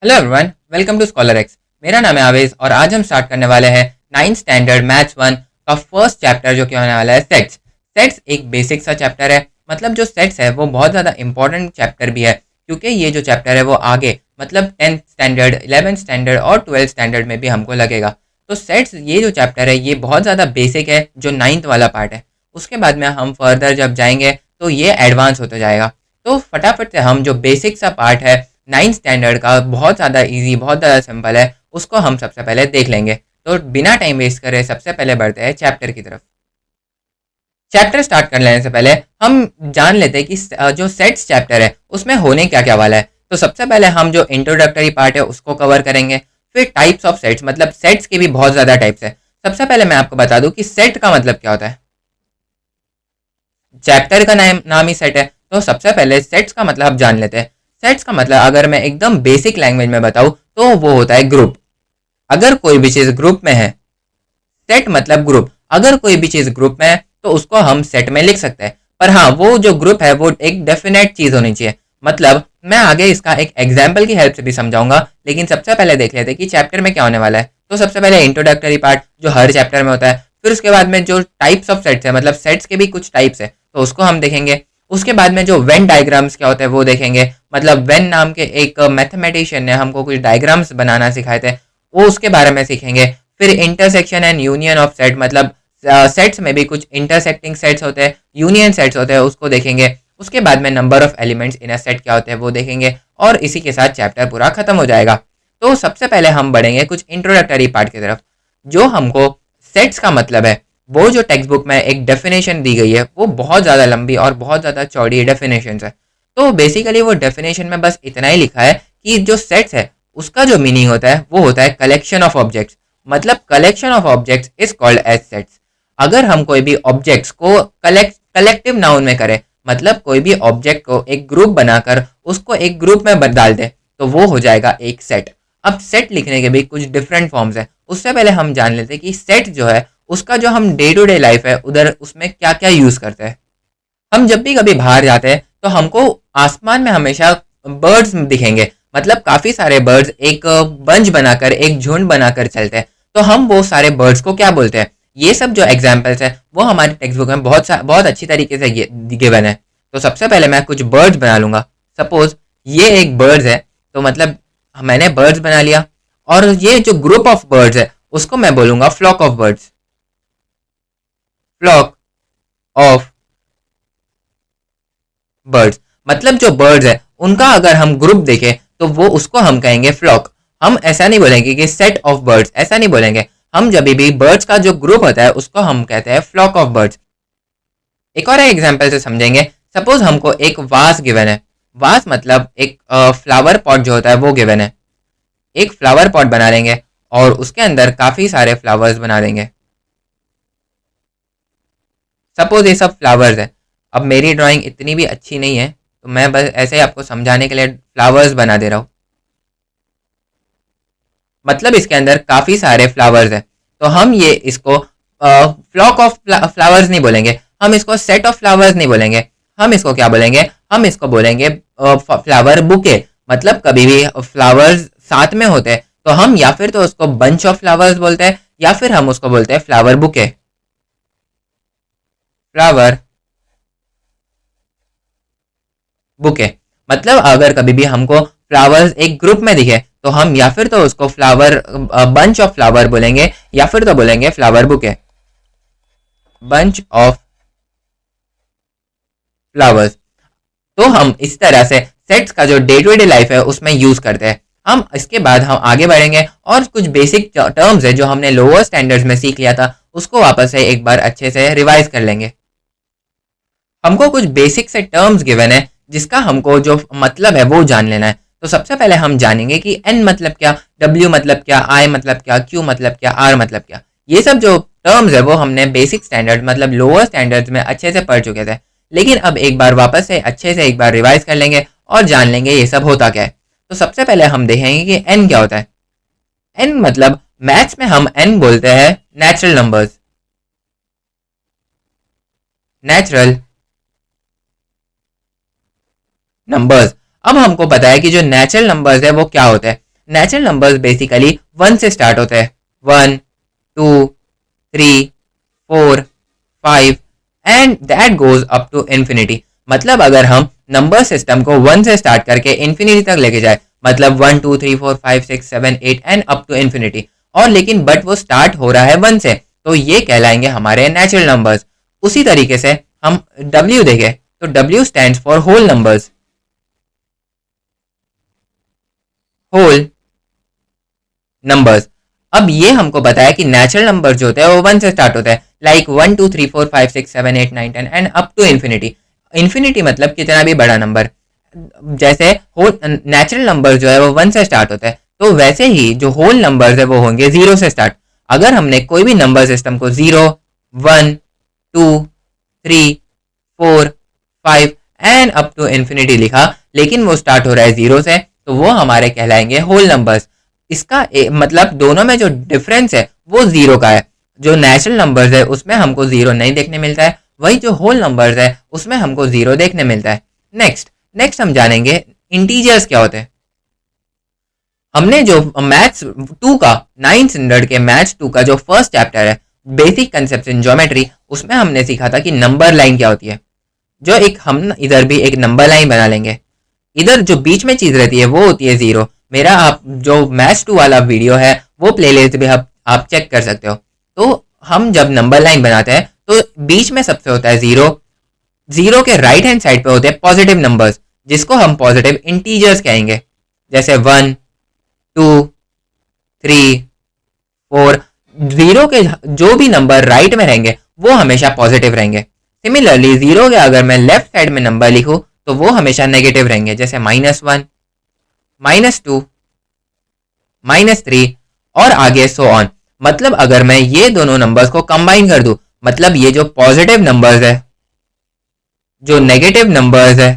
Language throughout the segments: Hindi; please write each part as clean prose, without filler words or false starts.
Hello everyone, welcome to scholar X. मेरा नाम है आवेज और आज हम स्टार्ट करने वाले हैं 9th स्टैंडर्ड मैथ्स 1 का फर्स्ट चैप्टर जो कि होने वाला है सेट्स। सेट्स एक बेसिक सा चैप्टर है। मतलब जो सेट्स है वो बहुत ज़्यादा इंपॉर्टेंट चैप्टर भी है, क्योंकि ये जो चैप्टर है वो आगे मतलब 10th स्टैंडर्ड 11th स्टैंडर्ड और 12th स्टैंडर्ड में भी हमको लगेगा। तो सेट्स ये जो चैप्टर है ये बहुत ज़्यादा बेसिक है, जो 9th वाला पार्ट है। उसके बाद में हम फर्दर जब जाएंगे तो ये एडवांस होता जाएगा। तो फटाफट से हम जो बेसिक सा पार्ट है 9th स्टैंडर्ड का, बहुत ज़्यादा इजी बहुत ज़्यादा सिंपल है, उसको हम सबसे पहले देख लेंगे। तो बिना टाइम वेस्ट करे सबसे पहले बढ़ते हैं चैप्टर की तरफ। चैप्टर स्टार्ट कर लेने से पहले हम जान लेते हैं कि जो सेट्स चैप्टर है उसमें होने क्या क्या वाला है। तो सबसे पहले हम जो इंट्रोडक्टरी पार्ट है उसको कवर करेंगे। फिर टाइप्स ऑफ सेट्स, मतलब सेट्स के भी बहुत ज़्यादा टाइप्स है। सबसे पहले मैं आपको बता दूं कि सेट का मतलब क्या होता है। चैप्टर का नाम ही सेट है, तो सबसे पहले सेट्स का मतलब जान लेते हैं। सेट्स का मतलब अगर मैं एकदम बेसिक लैंग्वेज में बताऊं तो वो होता है ग्रुप। अगर कोई भी चीज़ ग्रुप में है, सेट मतलब ग्रुप, अगर कोई भी चीज़ ग्रुप में है तो उसको हम सेट में लिख सकते हैं। पर हाँ, वो जो ग्रुप है वो एक डेफिनेट चीज़ होनी चाहिए। मतलब मैं आगे इसका एक एग्जाम्पल की हेल्प से भी समझाऊंगा, लेकिन सबसे पहले देख लेते हैं कि चैप्टर में क्या होने वाला है। तो सबसे पहले इंट्रोडक्टरी पार्ट जो हर चैप्टर में होता है। फिर उसके बाद में जो टाइप्स ऑफ सेट्स है, मतलब सेट्स के भी कुछ टाइप्स है, तो उसको हम देखेंगे। उसके बाद में जो वेन डायग्राम्स क्या होते हैं वो देखेंगे। मतलब वेन नाम के एक मैथमेटिशियन ने हमको कुछ डायग्राम्स बनाना सिखाए थे, वो उसके बारे में सीखेंगे। फिर intersection and union of set, मतलब सेट्स में भी कुछ इंटरसेक्टिंग सेट्स होते हैं, यूनियन सेट्स होते हैं, उसको देखेंगे। उसके बाद में number of elements in a set क्या होते हैं वो देखेंगे, और इसी के साथ चैप्टर पूरा खत्म हो जाएगा। तो सबसे पहले हम बढ़ेंगे कुछ इंट्रोडक्टरी पार्ट की तरफ। जो हमको सेट्स का मतलब है, वो जो टेक्स्ट बुक में एक डेफिनेशन दी गई है वो बहुत ज़्यादा लंबी और बहुत ज़्यादा चौड़ी डेफिनेशन है। तो बेसिकली वो डेफिनेशन में बस इतना ही लिखा है कि जो सेट्स है उसका जो मीनिंग होता है वो होता है कलेक्शन ऑफ ऑब्जेक्ट्स। मतलब collection of objects is called as sets. अगर हम कोई भी ऑब्जेक्ट्स को कलेक्टिव नाउन में करें, मतलब कोई भी ऑब्जेक्ट को एक ग्रुप बनाकर उसको एक ग्रुप में डाल दे, तो वो हो जाएगा एक सेट। अब सेट लिखने के भी कुछ डिफरेंट फॉर्म्स हैं। उससे पहले हम जान लेते हैं कि सेट जो है उसका जो हम डे टू डे लाइफ है उधर उसमें क्या क्या यूज़ करते हैं। हम जब भी कभी बाहर जाते हैं तो हमको आसमान में हमेशा बर्ड्स दिखेंगे। मतलब काफ़ी सारे बर्ड्स एक बंच बनाकर, एक झुंड बनाकर चलते हैं। तो हम वो सारे बर्ड्स को क्या बोलते हैं। ये सब जो एग्जाम्पल्स है वो हमारे टेक्स्ट बुक में बहुत अच्छी तरीके से गिवन है। तो सबसे पहले मैं कुछ बर्ड्स बना लूंगा। सपोज ये एक बर्ड्स है, तो मतलब मैंने बर्ड्स बना लिया। और ये जो ग्रुप ऑफ बर्ड्स है उसको मैं बोलूंगा flock of birds. Flock of birds, मतलब जो बर्ड्स है उनका अगर हम ग्रुप देखें तो वो उसको हम कहेंगे फ्लॉक। हम ऐसा नहीं बोलेंगे कि सेट ऑफ बर्ड्स, ऐसा नहीं बोलेंगे। हम जब भी बर्ड्स का जो ग्रुप होता है उसको हम कहते हैं फ्लॉक ऑफ बर्ड्स। एक और एग्जांपल से समझेंगे। सपोज हमको एक वास गिवन है। वास मतलब एक फ्लावर पॉट जो होता है वो गिवन है। एक फ्लावर पॉट बना लेंगे और उसके अंदर काफ़ी सारे फ्लावर्स बना देंगे। सपोज ये सब फ्लावर्स है। अब मेरी ड्राइंग इतनी भी अच्छी नहीं है, तो मैं बस ऐसे ही आपको समझाने के लिए फ्लावर्स बना दे रहा हूँ। मतलब इसके अंदर काफ़ी सारे फ्लावर्स हैं। तो हम ये इसको फ्लॉक ऑफ फ्लावर्स नहीं बोलेंगे, हम इसको सेट ऑफ फ्लावर्स नहीं बोलेंगे। हम इसको क्या बोलेंगे, हम इसको बोलेंगे फ्लावर बुके। मतलब कभी भी फ्लावर्स साथ में होते हैं तो हम या फिर तो उसको बंच ऑफ फ्लावर्स बोलते हैं, या फिर हम उसको बोलते हैं फ्लावर बुके। फ्लावर बुके मतलब अगर कभी भी हमको फ्लावर्स एक ग्रुप में दिखे तो हम या फिर तो उसको फ्लावर बंच ऑफ फ्लावर बोलेंगे, या फिर तो बोलेंगे flower bouquet, bunch of flowers. तो हम इस तरह से सेट्स का जो डे टू डे लाइफ है उसमें यूज करते हैं। हम इसके बाद हम आगे बढ़ेंगे और कुछ बेसिक टर्म्स है जो हमने लोअर स्टैंडर्ड्स में सीख लिया था उसको वापस से एक बार अच्छे से रिवाइज कर लेंगे। हमको कुछ बेसिक से टर्म्स गिवन है जिसका हमको जो मतलब है वो जान लेना है। तो सबसे पहले हम जानेंगे कि एन मतलब क्या, डब्ल्यू मतलब क्या, आई मतलब क्या, क्यू मतलब क्या, आर मतलब क्या। ये सब जो टर्म्स है वो हमने बेसिक स्टैंडर्ड मतलब लोअर स्टैंडर्ड्स में अच्छे से पढ़ चुके थे। लेकिन अब एक बार वापस से अच्छे से एक बार रिवाइज कर लेंगे और जान लेंगे ये सब होता क्या है। तो सबसे पहले हम देखेंगे कि एन क्या होता है। एन मतलब मैथ्स में हम एन बोलते हैं नेचुरल नंबर्स। Natural numbers. अब हमको पता है कि जो नेचुरल नंबर्स है वो क्या होते हैं। नेचुरल नंबर्स बेसिकली 1 से स्टार्ट होते हैं, 1 2 3 4 5 and that goes up to infinity. मतलब अगर हम नंबर सिस्टम को 1 से स्टार्ट करके इन्फिनिटी तक लेके जाए, मतलब 1 2 3 4 5 6 7 8 एंड अप टू इन्फिनिटी, और लेकिन बट वो स्टार्ट हो रहा है 1 से, तो ये कहलाएंगे हमारे नेचुरल नंबर्स। उसी तरीके से हम W देखें तो W stands for whole numbers, whole numbers. अब ये हमको बताया कि नेचुरल नंबर जो होते हैं वो 1 से स्टार्ट होता है, like 1 2 3 4 5 6 7 8 9 10 and up to infinity. Infinity मतलब कितना भी बड़ा नंबर। जैसे होल नेचुरल नंबर जो है वो 1 से स्टार्ट होता है, तो वैसे ही जो होल नंबर्स है वो होंगे 0 से स्टार्ट। अगर हमने कोई भी नंबर सिस्टम को 0 1 2 3 4 5 एंड अप टू इन्फिनिटी लिखा, लेकिन वो स्टार्ट हो रहा है 0 से, तो वो हमारे कहलाएंगे होल नंबर्स। इसका मतलब दोनों में जो डिफरेंस है वो 0 का है। जो नेचुरल नंबर्स है उसमें हमको 0 नहीं देखने मिलता है, वही जो होल नंबर्स है उसमें हमको 0 देखने मिलता है। नेक्स्ट हम जानेंगे इंटीजर्स क्या होते हैं। हमने जो मैथ्स 2 का 9th स्टैंडर्ड के मैथ्स 2 का जो फर्स्ट चैप्टर है बेसिक कंसेप्ट इन ज्योमेट्री, उसमें हमने सीखा था कि नंबर लाइन क्या होती है। जो एक हम इधर भी एक नंबर लाइन बना लेंगे, इधर जो बीच में चीज रहती है वो होती है 0। मेरा आप जो मैथ्स 2 वाला वीडियो है वो प्लेलिस्ट भी आप चेक कर सकते हो। तो हम जब नंबर लाइन बनाते हैं तो बीच में सबसे होता है 0, 0 के राइट हैंड साइड पे होते हैं पॉजिटिव नंबर्स, जिसको हम पॉजिटिव इंटीजर्स कहेंगे, जैसे 1 2 3 4। 0 के जो भी नंबर राइट में रहेंगे वो हमेशा पॉजिटिव रहेंगे। सिमिलरली 0 के अगर मैं लेफ्ट साइड में नंबर लिखूं तो वो हमेशा नेगेटिव रहेंगे, जैसे -1 -2 -3 और आगे सो ऑन। मतलब अगर मैं ये दोनों नंबर्स को कंबाइन कर दूं, मतलब ये जो पॉजिटिव नंबर्स है, जो नेगेटिव नंबर्स है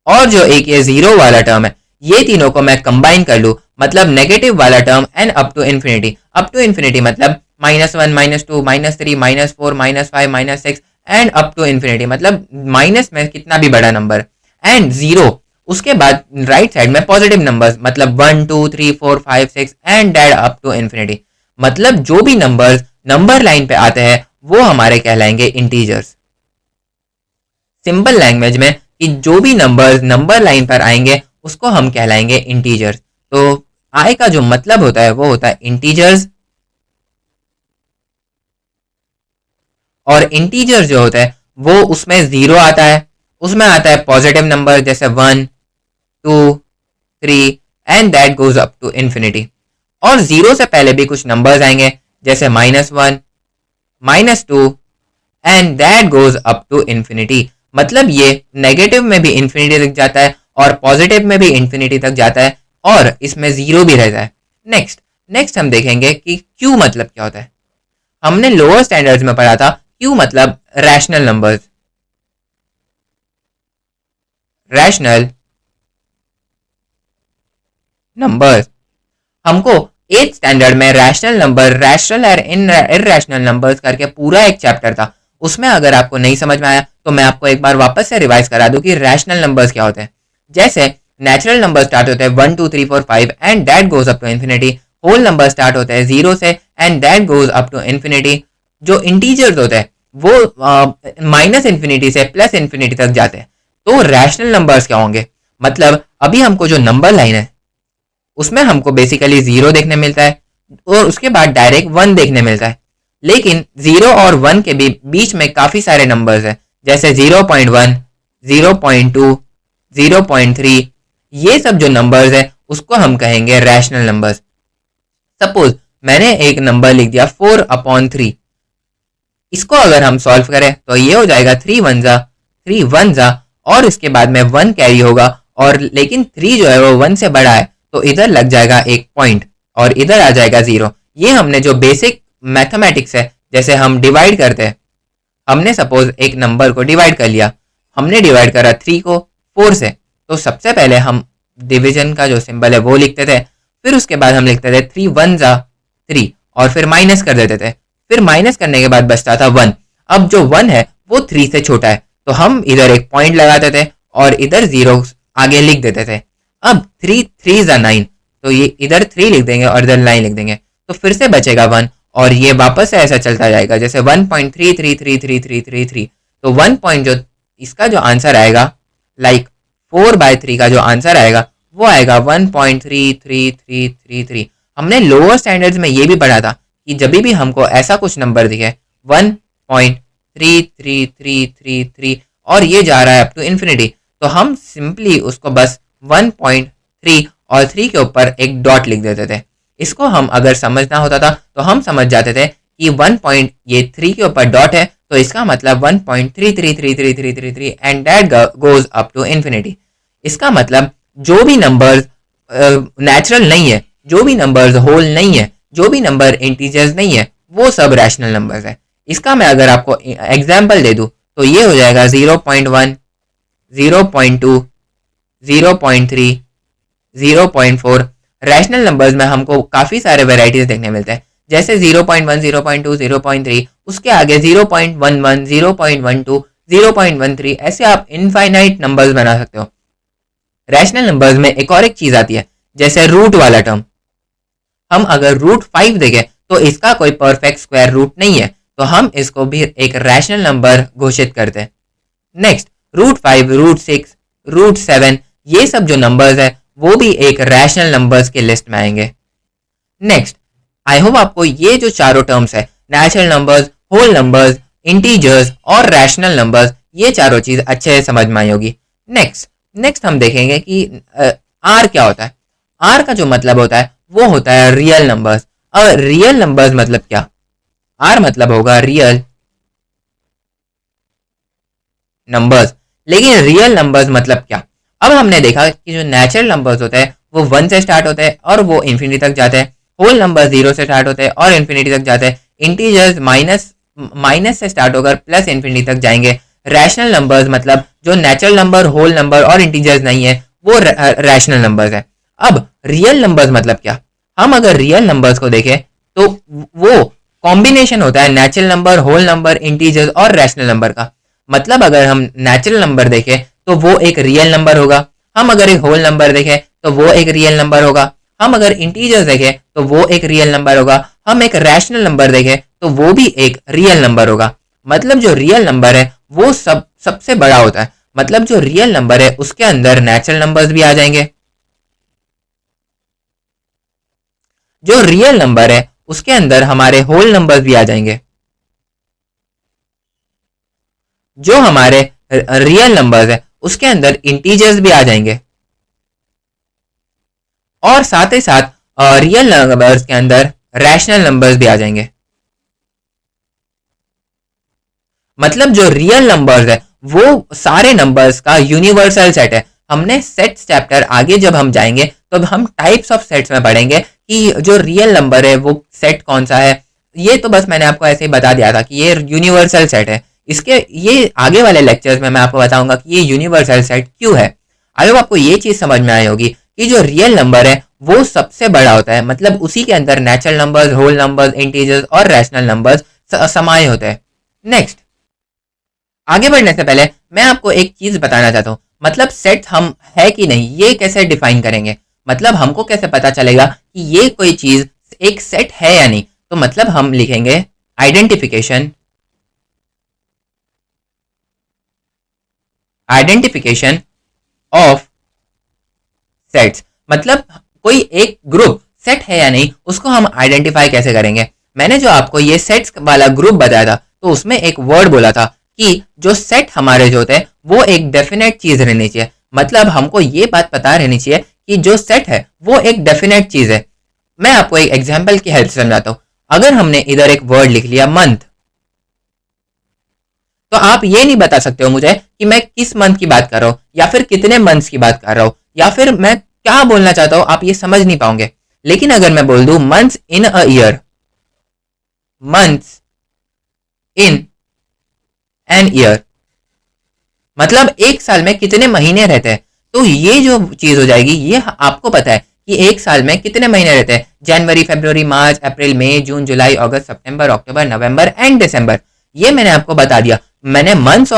और जो एक ये 0 वाला टर्म है, ये तीनों को मैं कंबाइन कर लूं, मतलब नेगेटिव वाला term and up to infinity. Up to infinity मतलब -1 -2 -3 -4 -5 -6 एंड अप टू इन्फिनिटी, मतलब माइनस में कितना भी बड़ा नंबर एंड 0। उसके बाद राइट साइड में पॉजिटिव नंबर्स, मतलब 1 2 3 4 5 6 and that up to infinity. मतलब जो भी नंबर्स नंबर लाइन पे आते हैं वो हमारे कहलाएंगे इंटीजर्स। सिंपल लैंग्वेज में कि जो भी नंबर्स नंबर लाइन पर आएंगे उसको हम कहलाएंगे इंटीजर्स। तो आई का जो मतलब होता है वो होता है इंटीजर्स, और इंटीजर जो होता है वो उसमें 0 आता है, उसमें आता है पॉजिटिव नंबर जैसे 1 2 3 and that goes up to infinity. और 0 से पहले भी कुछ नंबर्स आएंगे जैसे -1 -2 and that goes up to infinity. मतलब ये नेगेटिव में भी इन्फिनिटी तक जाता है और पॉजिटिव में भी इन्फिनिटी तक जाता है, और इसमें 0 भी रहता है। नेक्स्ट हम देखेंगे कि क्यू मतलब क्या होता है। हमने लोअर स्टैंडर्ड्स में पढ़ा था क्यू मतलब रैशनल नंबर्स, रैशनल नंबर्स। हमको 8th स्टैंडर्ड में रैशनल नंबर, रैशनल और इरैशनल नंबर्स करके पूरा एक चैप्टर था। उसमें अगर आपको नहीं समझ में आया तो मैं आपको एक बार वापस से रिवाइज करा दूं कि रैशनल नंबर्स क्या होते हैं। जैसे नेचुरल नंबर स्टार्ट होते हैं 1 2 3 4 5 and that goes up to infinity. Whole number start होते हैं 0 से and that goes up to infinity. जो इंटीजर्स होते हैं वो -इन्फिनिटी से +इन्फिनिटी तक जाते हैं। तो रैशनल नंबर्स क्या होंगे, मतलब अभी हमको जो नंबर लाइन है उसमें हमको बेसिकली 0 देखने मिलता है और उसके बाद डायरेक्ट 1 देखने मिलता है। लेकिन 0 और 1 के भी बीच में काफ़ी सारे नंबर्स हैं, जैसे 0.1 0.2 0.3। ये सब जो नंबर्स है उसको हम कहेंगे रैशनल नंबर्स। सपोज मैंने एक नंबर लिख दिया 4/3। इसको अगर हम सॉल्व करें तो ये हो जाएगा 3 1 जा और इसके बाद में 1 कैरी होगा, और लेकिन 3 जो है वो 1 से बड़ा है तो इधर लग जाएगा एक पॉइंट और इधर आ जाएगा 0। ये हमने जो बेसिक मैथमेटिक्स है, जैसे हम डिवाइड करते हैं, हमने सपोज एक नंबर को डिवाइड कर लिया, हमने डिवाइड करा 3 को 4 से, तो सबसे पहले हम डिवीजन का जो सिंबल है वो लिखते थे, फिर उसके बाद हम लिखते थे 3 1 जा 3 और फिर माइनस कर देते थे, फिर माइनस करने के बाद बचता था 1। अब जो 1 है वो 3 से छोटा है तो हम इधर एक पॉइंट लगाते थे और इधर 0 आगे लिख देते थे। अब 3 3 जा 9, तो ये इधर 3 लिख देंगे और इधर 9 लिख देंगे, तो फिर से बचेगा 1 और ये वापस से ऐसा चलता जाएगा जैसे 1.333333, तो 1 पॉइंट जो इसका जो आंसर आएगा लाइक 4/3 का जो आंसर आएगा वो आएगा 1.333333। हमने लोअर स्टैंडर्ड्स में ये भी पढ़ा था कि जब भी हमको ऐसा कुछ नंबर दिखे 1.33333 और ये जा रहा है अप टू इन्फिनिटी, तो हम सिंपली उसको बस 1.3 और 3 के ऊपर एक डॉट लिख देते थे। इसको हम अगर समझना होता था तो हम समझ जाते थे कि 1 पॉइंट ये 3 के ऊपर डॉट है तो इसका मतलब 1.333333 and that goes up to infinity. इसका मतलब जो भी नंबर्स नेचुरल नहीं है, जो भी नंबर्स होल नहीं है, जो भी नंबर इंटीजर्स नहीं है, वो सब रैशनल नंबर्स है। इसका मैं अगर आपको एग्जांपल दे दूं तो ये हो जाएगा 0.1, 0.2, 0.3, 0.4। रैशनल नंबर्स में हमको काफ़ी सारे वेराइटीज देखने मिलते हैं, जैसे 0.1, 0.2, 0.3, उसके आगे 0.11, 0.12, 0.13, ऐसे आप इनफाइनाइट नंबर्स बना सकते हो। रैशनल नंबर्स में एक और एक चीज़ आती है जैसे रूट वाला टर्म। हम अगर रूट 5 देखें तो इसका कोई परफेक्ट स्क्वायर रूट नहीं है, तो हम इसको भी एक रैशनल नंबर घोषित करते हैं। नेक्स्ट रूट 5, रूट 6, रूट 7, ये सब जो नंबर्स है वो भी एक रैशनल नंबर्स के लिस्ट में आएंगे। नेक्स्ट आई होप आपको ये जो चारों टर्म्स है natural numbers, whole numbers, integers और रैशनल नंबर्स, ये चारों चीज अच्छे से समझ में आई होगी। नेक्स्ट हम देखेंगे कि आर क्या होता है। आर का जो मतलब होता है वो होता है रियल नंबर्स। अब रियल नंबर्स मतलब क्या? आर मतलब होगा रियल नंबर्स, लेकिन रियल नंबर्स मतलब क्या? अब हमने देखा कि जो नेचुरल नंबर्स होते हैं वो 1 से स्टार्ट होते हैं और वो इन्फिनिटी तक जाते हैं। होल नंबर 0 से स्टार्ट होते हैं और इन्फिनिटी तक जाते हैं। इंटीजर्स माइनस से स्टार्ट होकर प्लस इन्फिनिटी तक जाएंगे। रैशनल नंबर्स मतलब जो नेचुरल नंबर, होल नंबर और इंटीजर्स नहीं है वो रैशनल नंबर्स है। अब रियल नंबर्स मतलब क्या? हम अगर रियल नंबर्स को देखें तो वो कॉम्बिनेशन होता है natural number, whole number, integers और रैशनल नंबर का। मतलब अगर हम नेचुरल नंबर देखें तो वो एक रियल नंबर होगा, हम अगर एक होल नंबर देखें तो वो एक रियल नंबर होगा, हम अगर इंटीजर्स देखें तो वो एक रियल नंबर होगा, हम एक रैशनल नंबर देखें तो वो भी एक रियल नंबर होगा। मतलब जो रियल नंबर है वो सबसे बड़ा होता है। मतलब जो रियल नंबर है उसके अंदर नेचुरल नंबर्स भी आ जाएंगे। जो रियल नंबर है उसके अंदर हमारे होल नंबर्स भी आ जाएंगे। जो हमारे रियल नंबर्स है उसके अंदर इंटीजर्स भी आ जाएंगे और साथ ही साथ रियल नंबर्स के अंदर रैशनल नंबर्स भी आ जाएंगे। मतलब जो रियल नंबर्स है वो सारे नंबर्स का यूनिवर्सल सेट है। हमने सेट्स चैप्टर आगे जब हम जाएंगे तो हम टाइप्स ऑफ सेट्स में पढ़ेंगे कि जो रियल नंबर है वो सेट कौन सा है। ये तो बस मैंने आपको ऐसे ही बता दिया था कि ये यूनिवर्सल सेट है। इसके ये आगे वाले लेक्चर्स में मैं आपको बताऊंगा कि ये यूनिवर्सल सेट क्यों है। आई होप आपको ये चीज समझ में आई होगी कि जो रियल नंबर है वो सबसे बड़ा होता है। मतलब उसी के अंदर natural numbers, whole numbers, integers और रैशनल नंबर्स समाये होते हैं। नेक्स्ट आगे बढ़ने से पहले मैं आपको एक चीज बताना चाहता हूँ। मतलब सेट हम है कि नहीं ये कैसे डिफाइन करेंगे? मतलब हमको कैसे पता चलेगा कि ये कोई चीज एक सेट है या नहीं? तो मतलब हम लिखेंगे आइडेंटिफिकेशन ऑफ सेट्स। मतलब कोई एक ग्रुप सेट है या नहीं उसको हम आइडेंटिफाई कैसे करेंगे? मैंने जो आपको ये सेट्स वाला ग्रुप बताया था तो उसमें एक वर्ड बोला था कि जो सेट हमारे जो होते हैं वो एक डेफिनेट चीज रहनी चाहिए। मतलब हमको ये बात पता रहनी चाहिए कि जो सेट है वो एक डेफिनेट चीज है। मैं आपको एक एग्जांपल की हेल्प से समझाता हूं। अगर हमने इधर एक वर्ड लिख लिया मंथ, तो आप ये नहीं बता सकते हो मुझे कि मैं किस मंथ की बात कर रहा हूं या फिर कितने मंथ्स की बात कर रहा हूं या फिर मैं क्या बोलना चाहता हूं, आप ये समझ नहीं पाओगे। लेकिन अगर मैं बोल दूं months in a year, months in an year, मतलब एक साल में कितने महीने रहते हैं, तो ये जो चीज हो जाएगी ये आपको पता है कि एक साल में कितने महीने रहते हैं। जनवरी, फरवरी, मार्च, अप्रैल, मई, जून, जुलाई, अगस्त, सितंबर, अक्टूबर, नवंबर एंड दिसंबर। ये मैंने आपको बता दिया। मैंने मंथ्स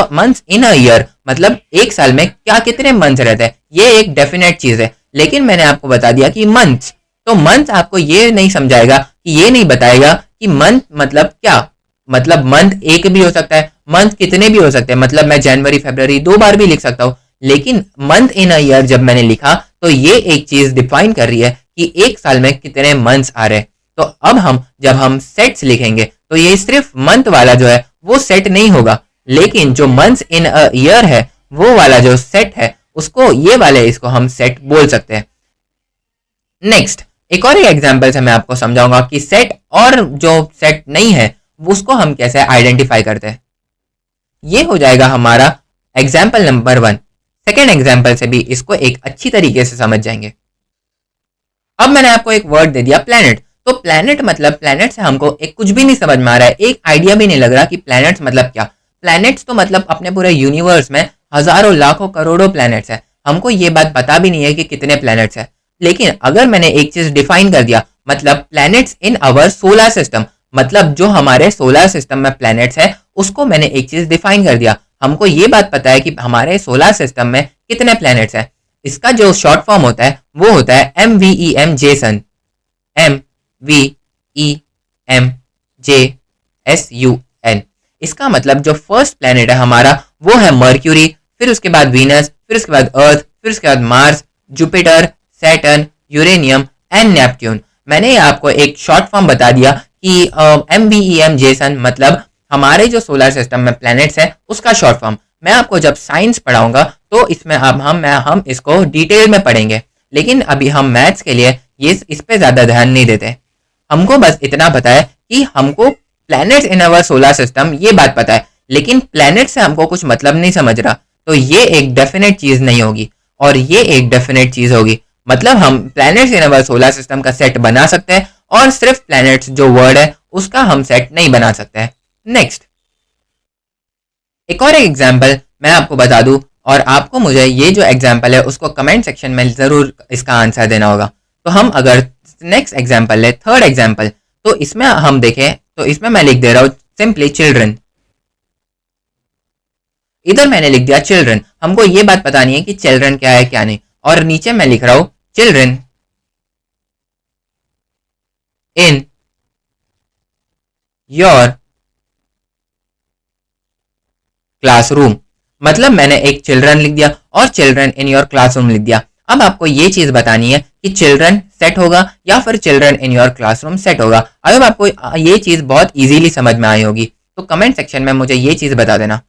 इन अ ईयर मतलब एक साल में क्या कितने मंथ्स रहते हैं, ये एक डेफिनेट चीज है। लेकिन मैंने आपको बता दिया कि मंथ्स तो मंथ आपको ये नहीं समझाएगा कि ये नहीं बताएगा कि मंथ मतलब क्या, मतलब मंथ एक भी हो सकता है, मंथ कितने भी हो सकते हैं, मतलब मैं जनवरी फरवरी 2 बार भी लिख सकता हूँ, लेकिन मंथ इन अ ईयर जब मैंने लिखा तो ये एक चीज डिफाइन कर रही है कि एक साल में कितने मंथ्स आ रहे हैं। तो अब हम जब हम सेट्स लिखेंगे तो ये सिर्फ मंथ वाला जो है वो सेट नहीं होगा, लेकिन जो मंथ्स इन अ ईयर है वो वाला जो सेट है उसको ये वाले इसको हम सेट बोल सकते हैं। नेक्स्ट एक और एग्जांपल से मैं आपको समझाऊंगा कि सेट और जो सेट नहीं है उसको हम कैसे आइडेंटिफाई करते हैं। ये हो जाएगा हमारा एग्जाम्पल नंबर 1। सेकेंड एग्जाम्पल से भी इसको एक अच्छी तरीके से समझ जाएंगे। अब मैंने आपको एक वर्ड दे दिया प्लैनेट, तो प्लैनेट मतलब प्लैनेट से हमको एक कुछ भी नहीं समझ में आ रहा है, एक आइडिया भी नहीं लग रहा कि प्लैनेट्स मतलब क्या। प्लैनेट्स तो मतलब अपने पूरे यूनिवर्स में हजारों लाखों करोड़ों प्लैनेट्स है, हमको ये बात पता भी नहीं है कि कितने प्लैनेट्स है। लेकिन अगर मैंने एक चीज डिफाइन कर दिया, मतलब planets in our solar system, मतलब जो हमारे सोलर सिस्टम में प्लैनेट्स है उसको मैंने एक चीज डिफाइन कर दिया, हमको ये बात पता है कि हमारे सोलर सिस्टम में कितने प्लैनेट्स हैं। इसका जो शॉर्ट फॉर्म होता है वो होता है MVEM जेसन, MVEM JSUN। इसका मतलब जो फर्स्ट प्लैनेट है हमारा वो है मर्क्यूरी, फिर उसके बाद वीनस, फिर उसके बाद अर्थ, फिर उसके बाद Mars, Jupiter, Saturn, uranium and Neptune. मैंने आपको एक शॉर्ट फॉर्म बता दिया कि MVEM जेसन मतलब हमारे जो सोलर सिस्टम में प्लैनेट्स हैं उसका शॉर्ट फॉर्म। मैं आपको जब साइंस पढ़ाऊंगा तो इसमें अब हम इसको डिटेल में पढ़ेंगे, लेकिन अभी हम मैथ्स के लिए ये इस पे ज़्यादा ध्यान नहीं देते। हमको बस इतना पता है कि हमको planets in our solar system ये बात पता है, लेकिन प्लैनेट से हमको कुछ मतलब नहीं समझ रहा, तो ये एक डेफिनेट चीज़ नहीं होगी और ये एक डेफिनेट चीज़ होगी। मतलब हम planets in our solar system का सेट बना सकते हैं और सिर्फ प्लैनेट्स जो वर्ड है उसका हम सेट नहीं बना सकते हैं। नेक्स्ट एक और एग्जाम्पल मैं आपको बता दूं और आपको मुझे ये जो एग्जाम्पल है उसको कमेंट सेक्शन में ज़रूर इसका आंसर देना होगा। तो हम अगर नेक्स्ट एग्जाम्पल है थर्ड एग्जाम्पल, तो इसमें हम देखें तो इसमें मैं लिख दे रहा हूँ सिंपली चिल्ड्रन। इधर मैंने लिख दिया चिल्ड्रन, हमको ये बात पता नहीं है कि चिल्ड्रन क्या है क्या नहीं, और नीचे मैं लिख रहा हूँ चिल्ड्रन इन योर क्लासरूम। मतलब मैंने एक चिल्ड्रन लिख दिया और चिल्ड्रन इन योर क्लासरूम लिख दिया। अब आपको ये चीज बतानी है कि चिल्ड्रन सेट होगा या फिर children in your classroom set होगा। अब आपको ये चीज बहुत इजीली समझ में आई होगी, तो कमेंट सेक्शन में मुझे ये चीज बता देना।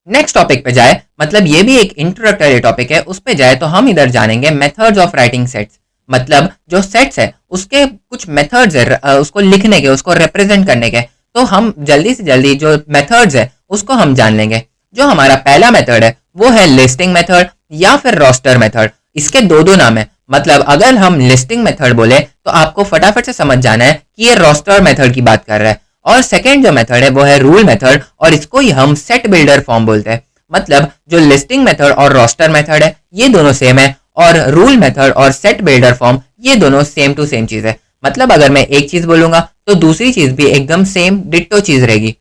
नेक्स्ट टॉपिक पे जाए, मतलब ये भी एक इंट्रोडक्टरी टॉपिक है, उस पे जाए तो हम इधर जानेंगे मेथड्स ऑफ राइटिंग सेट्स। मतलब जो सेट्स है उसके कुछ मेथड्स है उसको लिखने के, उसको रिप्रेजेंट करने के, तो हम जल्दी से जल्दी जो मेथड्स है उसको हम जान लेंगे। जो हमारा पहला मेथड है वो है लिस्टिंग मेथड या फिर रोस्टर मेथड। इसके दो नाम है, मतलब अगर हम लिस्टिंग मेथड बोले तो आपको फटाफट से समझ जाना है कि ये रोस्टर मेथड की बात कर रहा है। और सेकेंड जो मेथड है वो है रूल मेथड, और इसको ही हम सेट बिल्डर फॉर्म बोलते हैं। मतलब जो लिस्टिंग मेथड और रोस्टर मेथड है ये दोनों सेम है, और रूल मेथड और सेट बिल्डर फॉर्म ये दोनों सेम टू सेम चीज है। मतलब अगर मैं एक चीज बोलूंगा तो दूसरी चीज भी एकदम सेम डिट्टो चीज रहेगी।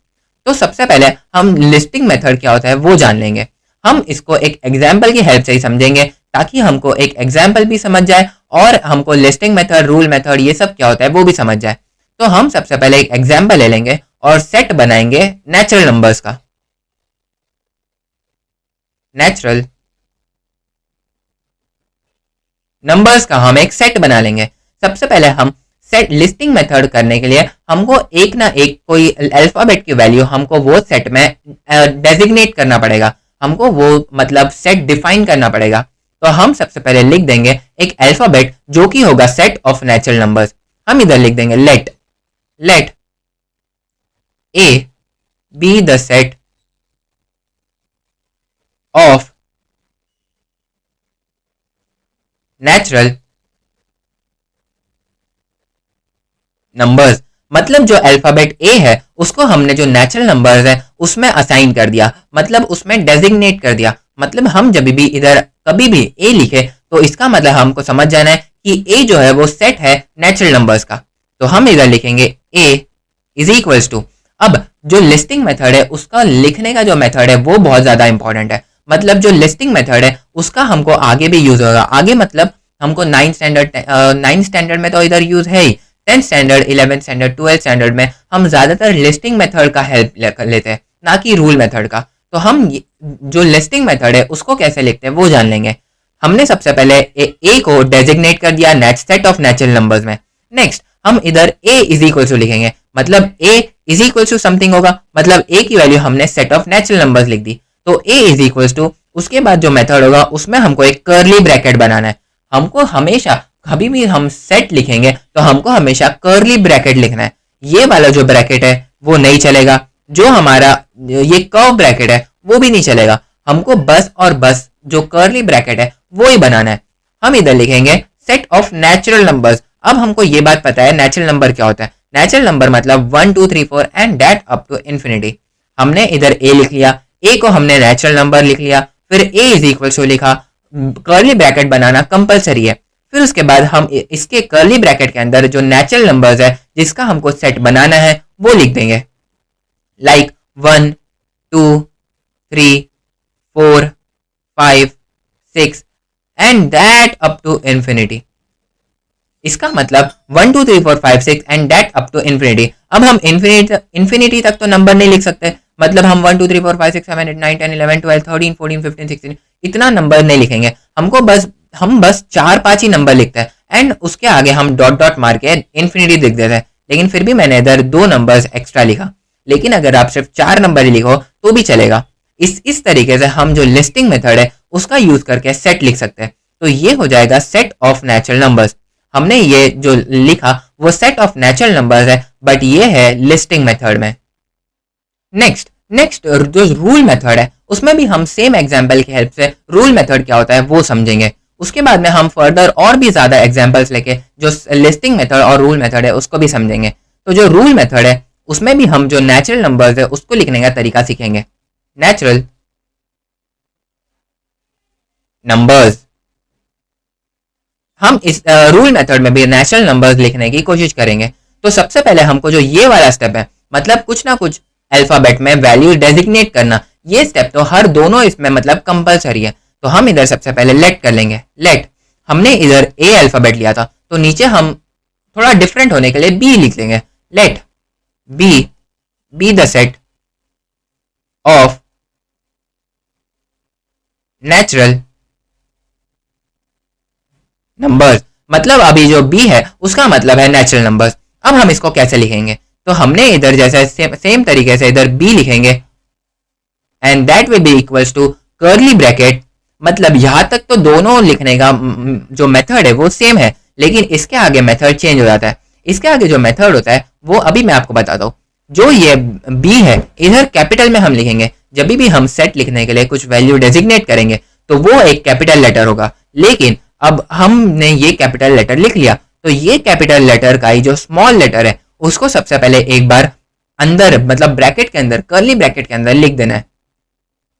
तो सबसे पहले हम लिस्टिंग मेथड क्या होता है वो जान लेंगे। हम इसको एक एग्जाम्पल की हेल्प से ही समझेंगे ताकि हमको एक एग्जाम्पल भी समझ जाए और हमको लिस्टिंग मेथड रूल मेथड ये सब क्या होता है वो भी समझ जाए। तो हम सबसे पहले एक एग्जाम्पल ले लेंगे और सेट बनाएंगे नेचुरल नंबर्स का। नेचुरल नंबर्स का हम एक सेट बना लेंगे। सबसे पहले हम सेट लिस्टिंग मेथड करने के लिए हमको एक ना एक कोई अल्फाबेट की वैल्यू हमको वो सेट में डेजिग्नेट करना पड़ेगा, हमको वो मतलब सेट डिफाइन करना पड़ेगा। तो हम सबसे पहले लिख देंगे एक अल्फाबेट जो कि होगा सेट ऑफ नेचुरल नंबर्स। हम इधर लिख देंगे let A be the set of natural numbers. मतलब जो अल्फाबेट ए है उसको हमने जो नेचुरल नंबर्स है उसमें असाइन कर दिया, मतलब उसमें डेजिग्नेट कर दिया। मतलब हम जब भी इधर कभी भी ए लिखे तो इसका मतलब हमको समझ जाना है कि ए जो है वो सेट है नेचुरल नंबर्स का। तो हम इधर लिखेंगे ए इज इक्वल्स टू। अब जो लिस्टिंग मेथड है उसका लिखने का जो मेथड है वो बहुत ज्यादा इंपॉर्टेंट है। मतलब जो लिस्टिंग मेथड है उसका हमको आगे भी यूज होगा। आगे मतलब हमको 9th स्टैंडर्ड में तो इधर यूज है ही, 10th standard, 11th standard, 12th standard में हम ज़्यादातर लिस्टिंग मेथड का हेल्प लेते हैं, ना कि रूल मेथड का। तो हम जो लिस्टिंग मेथड है उसको कैसे लिखते हैं वो जान लेंगे। हमने सबसे पहले ए को डेजिग्नेट कर दिया सेट ऑफ नेचुरल नंबर्स में। नेक्स्ट हम इधर ए इज इक्वल टू लिखेंगे, मतलब ए इज इक्वल टू समथिंग होगा, मतलब ए की वैल्यू हमने सेट ऑफ नेचुरल नंबर्स लिख दी, तो ए इज इक्वल टू, उसके बाद जो मेथड होगा उसमें हमको एक कर्ली ब्रैकेट बनाना है। हमको हमेशा कभी भी हम सेट लिखेंगे तो हमको हमेशा कर्ली ब्रैकेट लिखना है। ये वाला जो ब्रैकेट है वो नहीं चलेगा, जो हमारा ये कर्व ब्रैकेट है वो भी नहीं चलेगा, हमको बस और बस जो कर्ली ब्रैकेट है वो ही बनाना है। हम इधर लिखेंगे सेट ऑफ नेचुरल नंबर्स। अब हमको ये बात पता है नेचुरल नंबर क्या होता है। नेचुरल नंबर मतलब 1 2 3 4 and that up to infinity. हमने इधर ए लिख लिया, ए को हमने नेचुरल नंबर लिख लिया, फिर ए इज इक्वल टू लिखा, कर्ली ब्रैकेट बनाना कंपलसरी है। फिर उसके बाद हम इसके कर्ली ब्रैकेट के अंदर जो नेचुरल नंबर्स है जिसका हमको सेट बनाना है वो लिख देंगे, like 1 2 3 4 5 6 and that up to infinity. इसका मतलब 1 2 3 4 5 6 and that up to infinity. अब हम इन्फिनिटी तक तो नंबर नहीं लिख सकते, मतलब हम 1 2 3 4 5 6 7 8 9 10 11 12 13 14 15 16 इतना नंबर नहीं लिखेंगे। हम बस 4 5 ही नंबर लिखते हैं एंड उसके आगे हम डॉट डॉट मार के इन्फिनिटी लिख देते हैं। लेकिन फिर भी मैंने इधर 2 नंबर्स एक्स्ट्रा लिखा, लेकिन अगर आप सिर्फ 4 नंबर ही लिखो तो भी चलेगा। इस तरीके से हम जो लिस्टिंग मेथड है उसका यूज करके सेट लिख सकते हैं। तो ये हो जाएगा सेट ऑफ नेचुरल नंबर्स। हमने ये जो लिखा वो सेट ऑफ नेचुरल नंबर्स है, बट ये है लिस्टिंग मेथड में। नेक्स्ट जो रूल मेथड है उसमें भी हम सेम एग्जांपल की हेल्प से रूल मेथड क्या होता है वो समझेंगे। उसके बाद में हम फर्दर और भी ज्यादा एग्जांपल्स लेके जो लिस्टिंग मेथड और रूल मेथड है उसको भी समझेंगे। तो जो रूल मेथड है उसमें भी हम जो नेचुरल नंबर्स है उसको लिखने का तरीका सीखेंगे। नेचुरल नंबर्स, हम इस रूल मेथड में भी नेचुरल नंबर्स लिखने की कोशिश करेंगे। तो सबसे पहले हमको जो ये वाला स्टेप है, मतलब कुछ ना कुछ अल्फाबेट में वैल्यू डेजिग्नेट करना, ये स्टेप तो हर दोनों इसमें मतलब कंपलसरी है। तो हम इधर सबसे पहले लेट कर लेंगे। लेट, हमने इधर ए अल्फाबेट लिया था तो नीचे हम थोड़ा डिफरेंट होने के लिए बी लिख लेंगे। Let B the set of natural numbers, मतलब अभी जो बी है उसका मतलब है नेचुरल नंबर्स। अब हम इसको कैसे लिखेंगे, तो हमने इधर जैसे सेम तरीके से इधर बी लिखेंगे and that will be equals to curly bracket. मतलब यहां तक तो दोनों लिखने का जो मेथड है वो सेम है, लेकिन इसके आगे मेथड चेंज हो जाता है। इसके आगे जो मेथड होता है वो अभी मैं आपको बताता हूँ। जो ये बी है इधर कैपिटल में हम लिखेंगे। जब भी हम सेट लिखने के लिए कुछ वैल्यू डेजिग्नेट करेंगे तो वो एक कैपिटल लेटर होगा, लेकिन अब हमने ये कैपिटल लेटर लिख लिया तो ये कैपिटल लेटर का ही जो स्मॉल लेटर है उसको सबसे पहले एक बार अंदर, मतलब ब्रैकेट के अंदर, कर्ली ब्रैकेट के अंदर लिख देना है।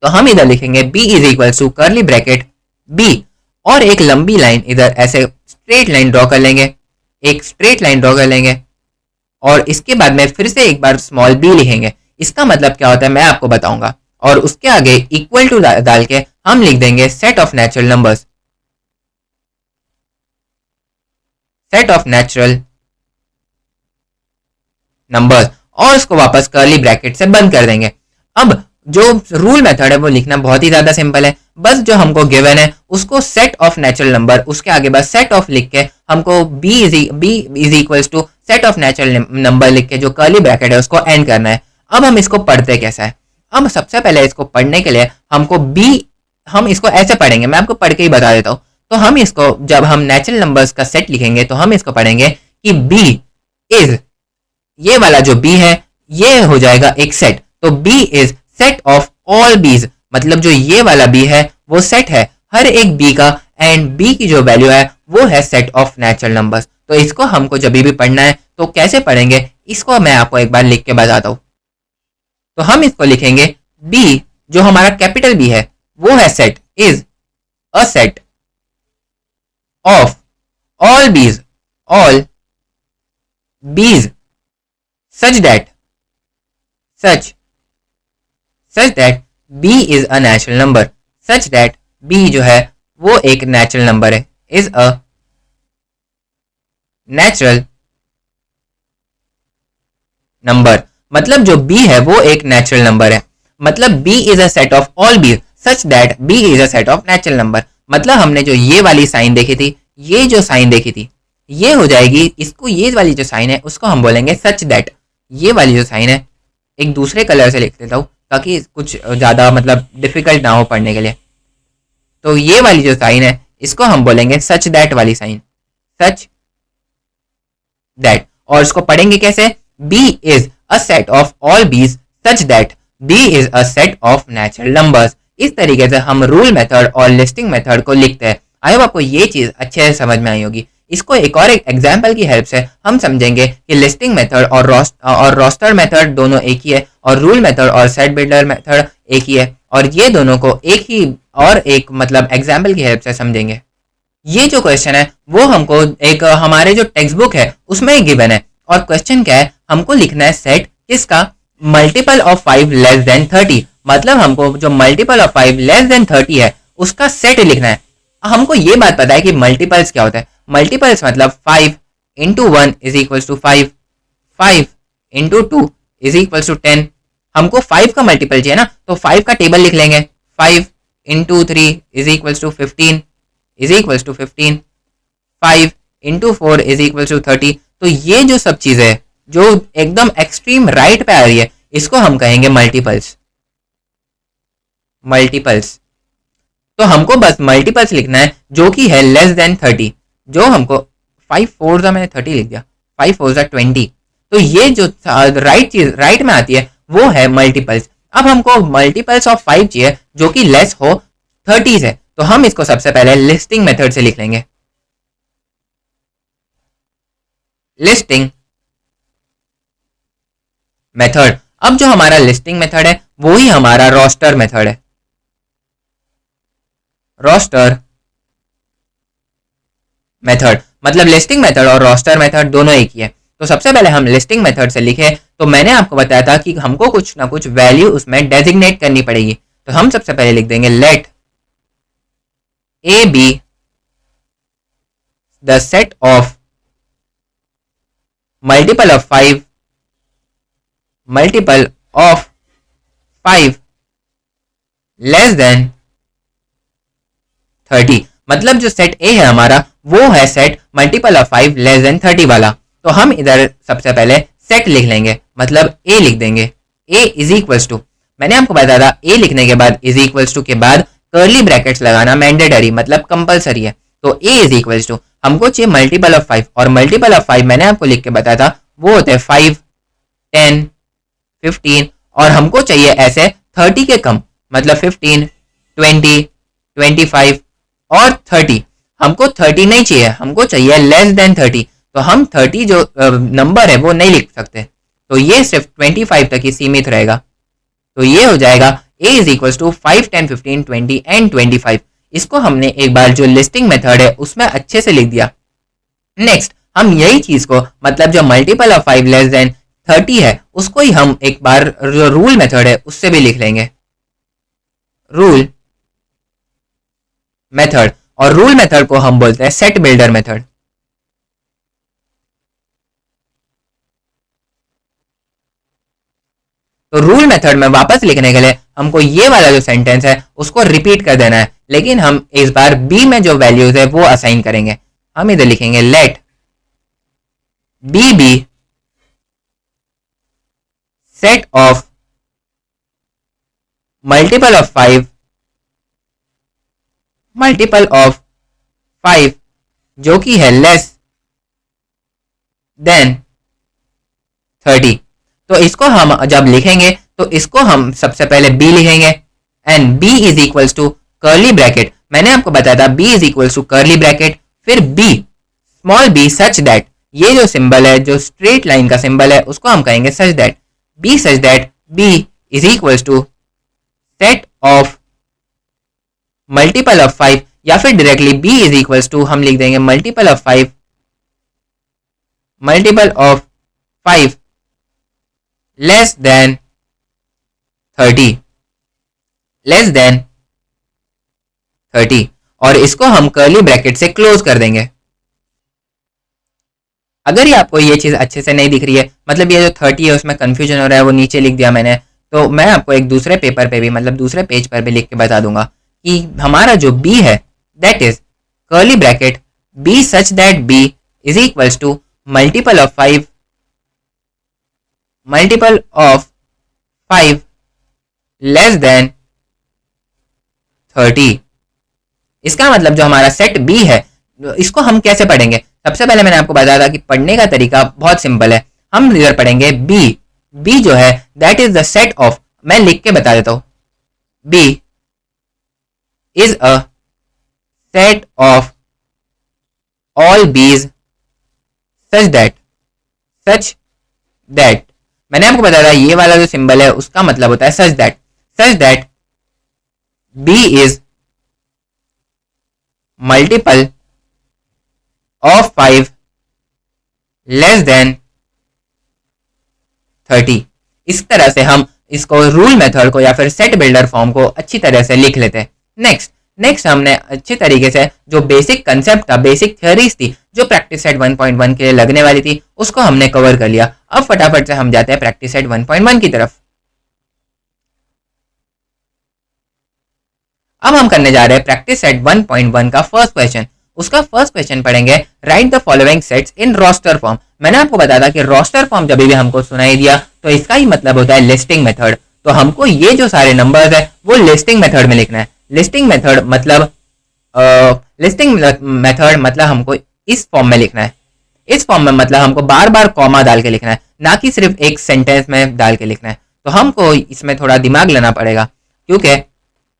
तो हम इधर लिखेंगे B is equal to curly bracket b, और एक लंबी लाइन इधर ऐसे स्ट्रेट लाइन ड्रॉ कर लेंगे, एक स्ट्रेट लाइन ड्रॉ कर लेंगे और इसके बाद में फिर से एक बार स्मॉल बी लिखेंगे। इसका मतलब क्या होता है मैं आपको बताऊंगा, और उसके आगे इक्वल टू डाल के हम लिख देंगे set of natural numbers, set of natural numbers, और उसको वापस कर्ली ब्रैकेट से बंद कर देंगे। अब जो रूल मेथड है वो लिखना बहुत ही ज्यादा सिंपल है। बस जो हमको गिवन है उसको सेट ऑफ नेचुरल नंबर, उसके आगे बस सेट ऑफ लिख के हमको B is equals to set of natural number लिख के जो कर्ली ब्रैकेट है उसको एंड करना है। अब हम इसको पढ़ते कैसा है, अब सबसे पहले इसको पढ़ने के लिए हमको बी, हम इसको ऐसे पढ़ेंगे, मैं आपको पढ़ के ही बता देता हूँ। तो हम इसको, जब हम नेचुरल नंबर्स का सेट लिखेंगे तो हम इसको पढ़ेंगे कि बी इज, ये वाला जो बी है ये हो जाएगा एक सेट। तो B is set of all b's, मतलब जो ये वाला बी है वो सेट है हर एक बी का, एंड बी की जो वैल्यू है वो है सेट ऑफ नेचुरल नंबर्स। तो इसको हमको जब भी पढ़ना है तो कैसे पढ़ेंगे इसको मैं आपको एक बार लिख के बताता हूँ। तो हम इसको लिखेंगे बी, जो हमारा कैपिटल बी है वो है set, is a set of all बीज such that b is a natural number, such that b जो है वो एक नेचुरल नंबर है, is a नेचुरल नंबर। मतलब जो b है वो एक नेचुरल नंबर है। मतलब b is a set of all b such that b is a set of natural number. मतलब हमने जो ये वाली साइन देखी थी, ये जो साइन देखी थी, ये हो जाएगी, इसको ये वाली जो साइन है उसको हम बोलेंगे सच दैट। ये वाली जो साइन है एक दूसरे कलर से लिख देता हूँ ताकि कुछ ज़्यादा मतलब डिफिकल्ट ना हो पढ़ने के लिए। तो ये वाली जो साइन है इसको हम बोलेंगे सच दैट वाली साइन, सच दैट। और इसको पढ़ेंगे कैसे? b is a set of all b's such that b is a set of natural numbers. इस तरीके से हम रूल मेथड और लिस्टिंग मेथड को लिखते हैं। आई होप आपको ये चीज़ अच्छे से समझ में आई होगी। इसको एक और एक एग्जाम्पल की हेल्प से हम समझेंगे कि लिस्टिंग मेथड और रोस्टर मेथड दोनों एक ही है और रूल मेथड और सेट बिल्डर मेथड एक ही है, और ये दोनों को एक ही और एक मतलब एग्जाम्पल की हेल्प से समझेंगे। ये जो क्वेश्चन है वो हमको एक हमारे जो टेक्स्ट बुक है उसमें गिवन है, और क्वेश्चन क्या है, हमको लिखना है सेट किसका? Multiple of 5 less than 30। मतलब हमको जो मल्टीपल ऑफ 5 लेस देन 30 है उसका सेट लिखना है। हमको ये बात पता है कि मल्टीपल्स क्या होता है। मल्टीपल्स मतलब 5 into 1 is equals to 5, 5 into 2 is equals to 10। हमको 5 का मल्टीपल चाहिए ना, तो 5 का टेबल लिख लेंगे। 5 into 3 is equals to 15 is equals to 15, 5 into 4 is equals to 30। तो ये जो सब चीज़ें है जो एकदम एक्सट्रीम राइट पे आ रही है इसको हम कहेंगे मल्टीपल्स। मल्टीपल्स तो हमको बस मल्टीपल्स लिखना है जो कि है लेस देन 30। जो हमको 5 4 मैंने 30 लिख दिया, 5 4 20। तो ये जो राइट चीज राइट में आती है वो है मल्टीपल्स। अब हमको मल्टीपल्स ऑफ 5 चाहिए जो कि लेस हो 30 से, तो हम इसको सबसे पहले लिस्टिंग मेथड से लिख लेंगे। Listing method. अब जो हमारा लिस्टिंग मेथड है वो ही हमारा रोस्टर मेथड है। रोस्टर मेथड मतलब लिस्टिंग मेथड और रोस्टर मेथड दोनों एक ही है। तो सबसे पहले हम लिस्टिंग मेथड से लिखे, तो मैंने आपको बताया था कि हमको कुछ ना कुछ वैल्यू उसमें डेजिग्नेट करनी पड़ेगी। तो हम सबसे पहले लिख देंगे let A be the set of multiple of 5 multiple of 5 less than 30। मतलब जो सेट ए है हमारा वो है set multiple of 5 less than 30 वाला। तो हम इधर सबसे पहले सेट लिख लेंगे, मतलब ए लिख देंगे। ए इज इक्वल्स टू, मैंने आपको बताया था ए लिखने के बाद इज इक्वल्स टू के बाद कर्ली ब्रैकेट्स लगाना मैंडेटरी मतलब कंपलसरी है। तो ए इज इक्वल्स टू हमको चाहिए मल्टीपल ऑफ 5, और मल्टीपल ऑफ 5 मैंने आपको लिख के बताया था वो होते हैं 5 10 15, और हमको चाहिए ऐसे 30 के कम, मतलब 15 20 25 और 30। हमको 30 नहीं चाहिए, हमको चाहिए लेस देन 30। तो हम 30 जो नंबर है वो नहीं लिख सकते, तो ये सिर्फ 25 तक ही सीमित रहेगा। तो ये हो जाएगा a is equals to 5 10 15 20 and 25। इसको हमने एक बार जो लिस्टिंग मेथड है उसमें अच्छे से लिख दिया। नेक्स्ट हम यही चीज को मतलब जो मल्टीपल ऑफ 5 लेस देन 30 है उसको ही हम एक बार जो रूल मेथड है उससे भी लिख लेंगे। रूल मेथड, और रूल मेथड को हम बोलते हैं सेट बिल्डर मेथड। तो रूल मेथड में वापस लिखने के लिए हमको ये वाला जो सेंटेंस है उसको रिपीट कर देना है, लेकिन हम इस बार बी में जो वैल्यूज है वो असाइन करेंगे। हम इधर लिखेंगे let B be set of multiple of 5 multiple of 5 जो कि है लेस देन 30। तो इसको हम जब लिखेंगे तो इसको हम सबसे पहले b लिखेंगे, and b is equals to curly bracket. मैंने आपको बताया था b is equals to curly bracket, फिर b small b such that, ये जो सिंबल है जो स्ट्रेट लाइन का सिंबल है उसको हम कहेंगे such that. b such that b is equals to set of multiple of 5, या फिर directly b is equals to हम लिख देंगे multiple of 5 multiple of 5 less than 30, less than 30, और इसको हम कर्ली ब्रैकेट से क्लोज कर देंगे। अगर ये आपको ये चीज़ अच्छे से नहीं दिख रही है, मतलब ये जो 30 है उसमें कन्फ्यूजन हो रहा है, वो नीचे लिख दिया मैंने, तो मैं आपको एक दूसरे पेपर पे भी, मतलब दूसरे पेज पर भी लिख के बता दूंगा कि हमारा जो बी है that is curly bracket b such that b is equals to multiple of 5 less than 30। इसका मतलब जो हमारा सेट बी है, इसको हम कैसे पढ़ेंगे? सबसे पहले मैंने आपको बताया था कि पढ़ने का तरीका बहुत सिंपल है। हम इधर पढ़ेंगे बी। बी जो है that is the set of, मैं लिख के बता देता हूं, B is a set of all b's such that मैंने आपको बताया था ये वाला जो सिंबल है उसका मतलब होता है such that b is multiple of 5 less than 30। इस तरह से हम इसको रूल मेथड को या फिर सेट बिल्डर फॉर्म को अच्छी तरह से लिख लेते हैं। नेक्स्ट हमने अच्छी तरीके से जो बेसिक कंसेप्ट था, बेसिक थ्योरीज थी जो प्रैक्टिस सेट 1.1 के लिए लगने वाली थी, उसको हमने कवर कर लिया। अब फटाफट से हम जाते हैं प्रैक्टिस सेट 1.1 की तरफ। अब हम करने जा रहे हैं प्रैक्टिस सेट 1.1 का फर्स्ट क्वेश्चन। उसका फर्स्ट क्वेश्चन पढ़ेंगे, write the following sets in roster form. मैंने आपको बताया था कि रोस्टर फॉर्म जब भी हमको सुनाई दिया तो इसका ही मतलब होता है लिस्टिंग मेथड। तो हमको ये जो सारे नंबर्स है वो लिस्टिंग मेथड में लिखना है। लिस्टिंग मेथड मतलब हमको इस फॉर्म में लिखना है। इस फॉर्म में मतलब हमको बार बार कॉमा डाल के लिखना है, ना कि सिर्फ एक सेंटेंस में डाल के लिखना है। तो हमको इसमें थोड़ा दिमाग लेना पड़ेगा, क्योंकि